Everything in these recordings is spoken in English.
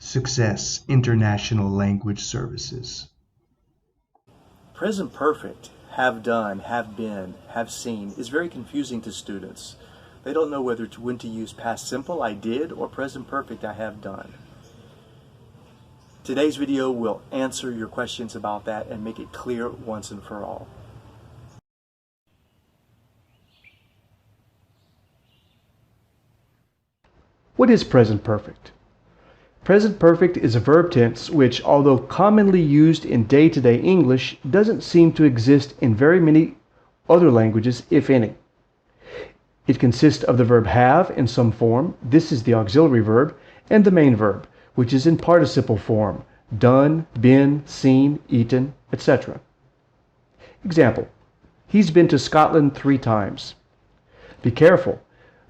Success International Language Services. Present perfect, have done, have been, have seen, is very confusing to students. They don't know when to use past simple, I did, or present perfect, I have done. Today's video will answer your questions about that and make it clear once and for all. What is present perfect? Present perfect is a verb tense which, although commonly used in day-to-day English, doesn't seem to exist in very many other languages, if any. It consists of the verb have in some form, this is the auxiliary verb, and the main verb, which is in participle form, done, been, seen, eaten, etc. Example, he's been to Scotland 3 times. Be careful.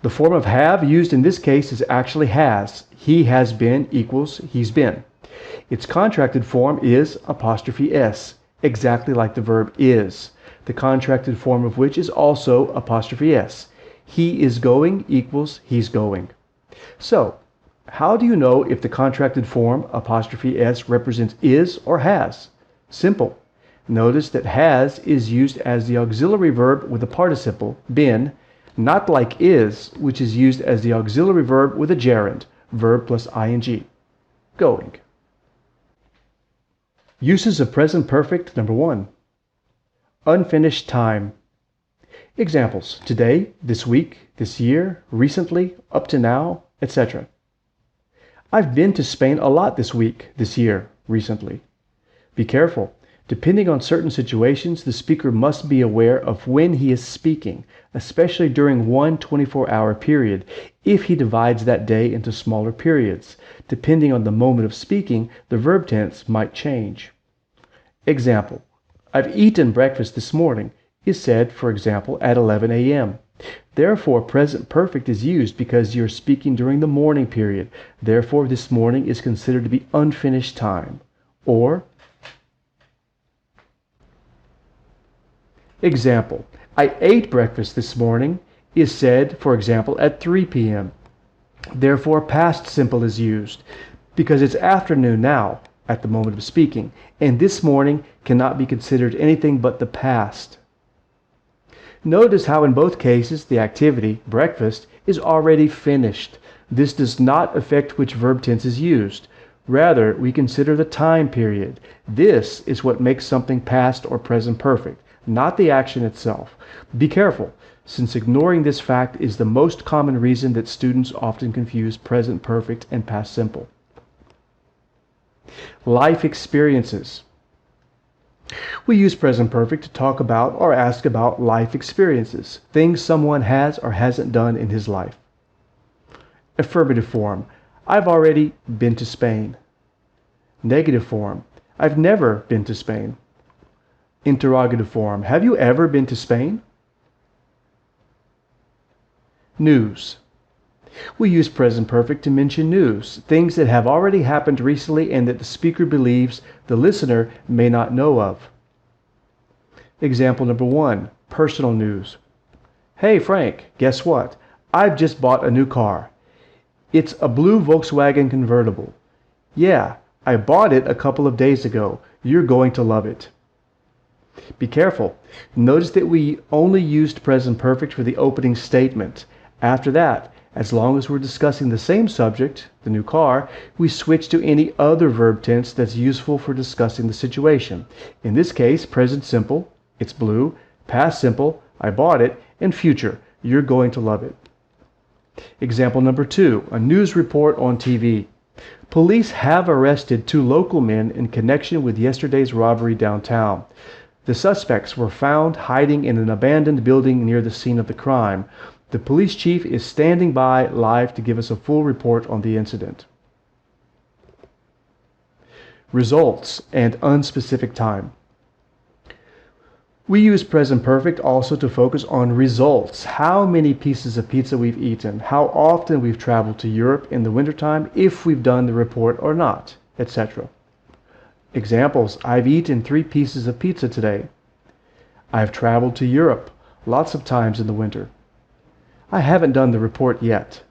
The form of have used in this case is actually has. He has been equals he's been. Its contracted form is apostrophe s, exactly like the verb is, the contracted form of which is also apostrophe s. He is going equals he's going. So, how do you know if the contracted form apostrophe s represents is or has? Simple. Notice that has is used as the auxiliary verb with a participle, been, not like is, which is used as the auxiliary verb with a gerund, verb plus ing. Going. Uses of present perfect number 1. Unfinished time. Examples: today, this week, this year, recently, up to now, etc. I've been to Spain a lot this week, this year, recently. Be careful. Depending on certain situations, the speaker must be aware of when he is speaking, especially during one 24-hour period, if he divides that day into smaller periods. Depending on the moment of speaking, the verb tense might change. Example, I've eaten breakfast this morning is said, for example, at 11 a.m. Therefore, present perfect is used because you're speaking during the morning period. Therefore, this morning is considered to be unfinished time. Or, example, I ate breakfast this morning is said, for example, at 3 p.m. Therefore, past simple is used because it's afternoon now at the moment of speaking, and this morning cannot be considered anything but the past. Notice how in both cases the activity, breakfast, is already finished. This does not affect which verb tense is used. Rather, we consider the time period. This is what makes something past or present perfect, not the action itself. Be careful, since ignoring this fact is the most common reason that students often confuse present perfect and past simple. Life experiences. We use present perfect to talk about or ask about life experiences, things someone has or hasn't done in his life. Affirmative form, I've already been to Spain. Negative form, I've never been to Spain. Interrogative form, have you ever been to Spain? News. We use present perfect to mention news, things that have already happened recently and that the speaker believes the listener may not know of. Example number 1, personal news. Hey Frank, guess what? I've just bought a new car. It's a blue Volkswagen convertible. Yeah, I bought it a couple of days ago. You're going to love it. Be careful. Notice that we only used present perfect for the opening statement. After that, as long as we're discussing the same subject, the new car, we switch to any other verb tense that's useful for discussing the situation. In this case, present simple, it's blue, past simple, I bought it, and future, you're going to love it. Example number 2, a news report on TV. Police have arrested 2 local men in connection with yesterday's robbery downtown. The suspects were found hiding in an abandoned building near the scene of the crime. The police chief is standing by live to give us a full report on the incident. Results and unspecific time. We use present perfect also to focus on results. How many pieces of pizza we've eaten, how often we've traveled to Europe in the wintertime, if we've done the report or not, etc. Examples, I've eaten 3 pieces of pizza today. I've traveled to Europe lots of times in the winter. I haven't done the report yet.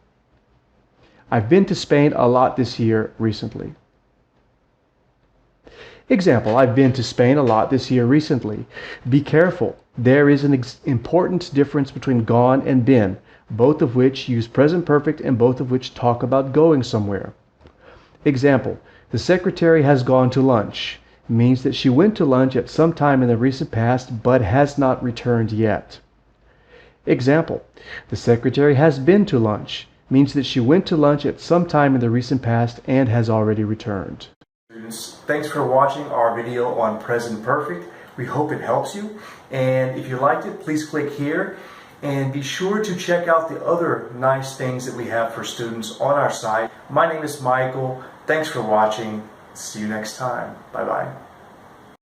I've been to Spain a lot this year recently. Example, I've been to Spain a lot this year recently. Be careful. There is an important difference between gone and been, both of which use present perfect and both of which talk about going somewhere. Example, the secretary has gone to lunch. Means that she went to lunch at some time in the recent past but has not returned yet. Example, the secretary has been to lunch. Means that she went to lunch at some time in the recent past and has already returned. Students, thanks for watching our video on present perfect. We hope it helps you. And if you liked it, please click here. And be sure to check out the other nice things that we have for students on our site. My name is Michael. Thanks for watching. See you next time. Bye-bye.